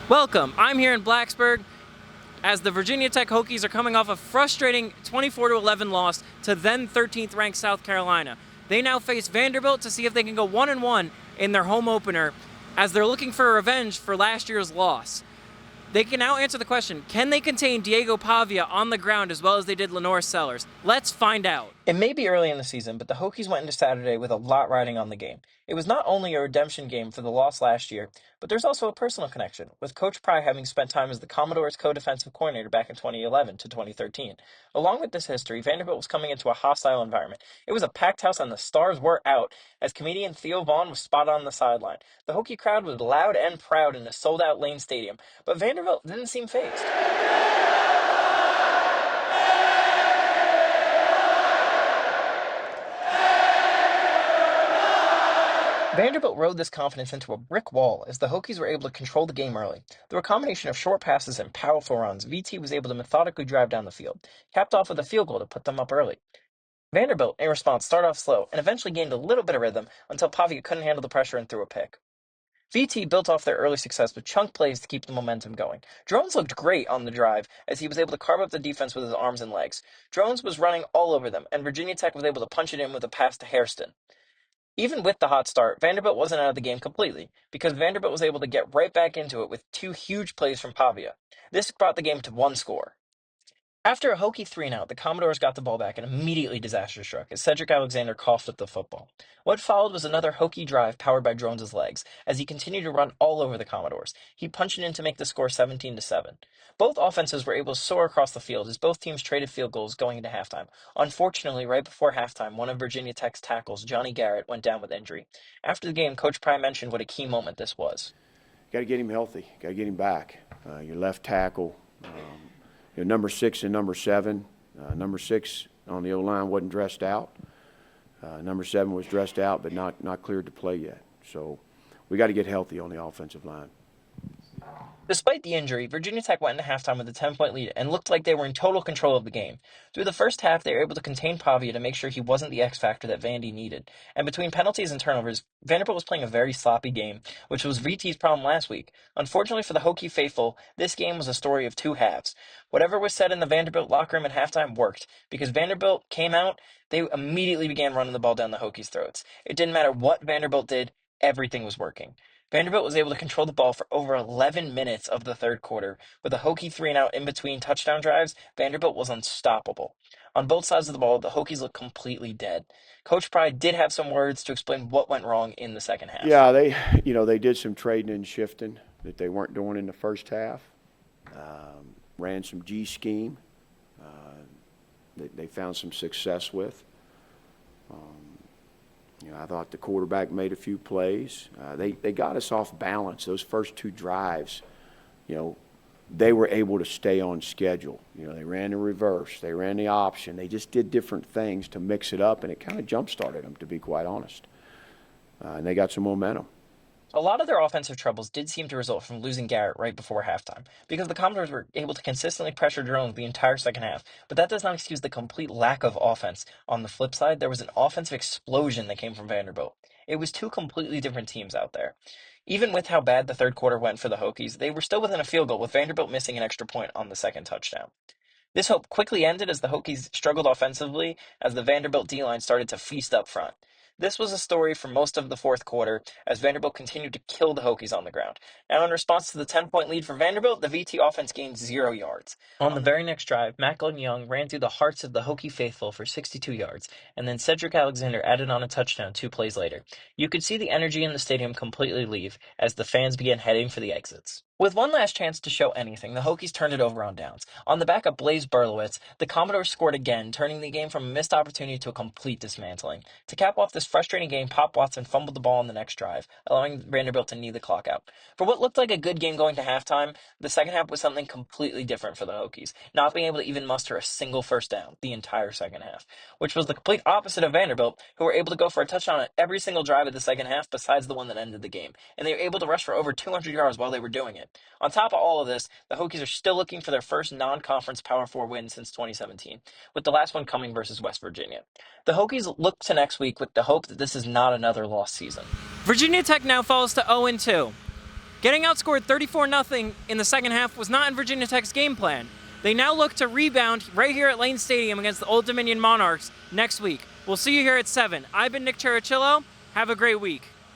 Welcome. I'm here in Blacksburg as the Virginia Tech Hokies are coming off a frustrating 24-11 loss to then 13th ranked South Carolina. They now face Vanderbilt to see if they can go 1-1 in their home opener as they're looking for revenge for last year's loss. They can now answer the question, can they contain Diego Pavia on the ground as well as they did Lenore Sellers? Let's find out. It may be early in the season, but the Hokies went into Saturday with a lot riding on the game. It was not only a redemption game for the loss last year, but there's also a personal connection, with Coach Pry having spent time as the Commodores' co-defensive coordinator back in 2011 to 2013. Along with this history, Vanderbilt was coming into a hostile environment. It was a packed house and the stars were out, as comedian Theo Vaughn was spotted on the sideline. The Hokie crowd was loud and proud in a sold-out Lane Stadium, but Vanderbilt didn't seem fazed. Vanderbilt rode this confidence into a brick wall as the Hokies were able to control the game early. Through a combination of short passes and powerful runs, VT was able to methodically drive down the field, capped off with a field goal to put them up early. Vanderbilt, in response, started off slow and eventually gained a little bit of rhythm until Pavia couldn't handle the pressure and threw a pick. VT built off their early success with chunk plays to keep the momentum going. Drones looked great on the drive as he was able to carve up the defense with his arms and legs. Drones was running all over them, and Virginia Tech was able to punch it in with a pass to Hairston. Even with the hot start, Vanderbilt wasn't out of the game completely, because Vanderbilt was able to get right back into it with two huge plays from Pavia. This brought the game to one score. After a Hokie 3-and-out, the Commodores got the ball back and immediately disaster struck as Cedric Alexander coughed up the football. What followed was another Hokie drive powered by Drones' legs as he continued to run all over the Commodores. He punched it in to make the score 17-7. Both offenses were able to soar across the field as both teams traded field goals going into halftime. Unfortunately, right before halftime, one of Virginia Tech's tackles, Johnny Garrett, went down with injury. After the game, Coach Pry mentioned what a key moment this was. Got to get him healthy. Got to get him back. Your left tackle. Number 6 and number 7. Number 6 on the O-line wasn't dressed out. Number 7 was dressed out but not cleared to play yet. So we got to get healthy on the offensive line. Despite the injury, Virginia Tech went into halftime with a 10-point lead and looked like they were in total control of the game. Through the first half, they were able to contain Pavia to make sure he wasn't the X factor that Vandy needed. And between penalties and turnovers, Vanderbilt was playing a very sloppy game, which was VT's problem last week. Unfortunately for the Hokie faithful, this game was a story of two halves. Whatever was said in the Vanderbilt locker room at halftime worked, because Vanderbilt came out, they immediately began running the ball down the Hokies' throats. It didn't matter what Vanderbilt did, everything was working. Vanderbilt was able to control the ball for over 11 minutes of the third quarter. With a Hokie 3-and-out in between touchdown drives, Vanderbilt was unstoppable. On both sides of the ball, the Hokies looked completely dead. Coach Pry did have some words to explain what went wrong in the second half. Yeah, they did some trading and shifting that they weren't doing in the first half. Ran some G scheme that they found some success with. I thought the quarterback made a few plays. They got us off balance. Those first two drives, they were able to stay on schedule. They ran the reverse. They ran the option. They just did different things to mix it up, and it kind of jump-started them, to be quite honest. And they got some momentum. A lot of their offensive troubles did seem to result from losing Garrett right before halftime, because the Commodores were able to consistently pressure Drones the entire second half, but that does not excuse the complete lack of offense. On the flip side, there was an offensive explosion that came from Vanderbilt. It was two completely different teams out there. Even with how bad the third quarter went for the Hokies, they were still within a field goal, with Vanderbilt missing an extra point on the second touchdown. This hope quickly ended as the Hokies struggled offensively as the Vanderbilt D-line started to feast up front. This was a story for most of the fourth quarter as Vanderbilt continued to kill the Hokies on the ground. Now, in response to the 10-point lead for Vanderbilt, the VT offense gained 0 yards. On the very next drive, Macklin Young ran through the hearts of the Hokie faithful for 62 yards, and then Cedric Alexander added on a touchdown 2 plays later. You could see the energy in the stadium completely leave as the fans began heading for the exits. With one last chance to show anything, the Hokies turned it over on downs. On the back of Blaze Berlowitz, the Commodores scored again, turning the game from a missed opportunity to a complete dismantling. To cap off this frustrating game, Pop Watson fumbled the ball on the next drive, allowing Vanderbilt to knee the clock out. For what looked like a good game going to halftime, the second half was something completely different for the Hokies, not being able to even muster a single first down the entire second half, which was the complete opposite of Vanderbilt, who were able to go for a touchdown at every single drive of the second half besides the one that ended the game, and they were able to rush for over 200 yards while they were doing it. On top of all of this, the Hokies are still looking for their first non-conference Power 4 win since 2017, with the last one coming versus West Virginia. The Hokies look to next week with the hope that this is not another lost season. Virginia Tech now falls to 0-2. Getting outscored 34-0 in the second half was not in Virginia Tech's game plan. They now look to rebound right here at Lane Stadium against the Old Dominion Monarchs next week. We'll see you here at 7. I've been Nick Chirichillo. Have a great week.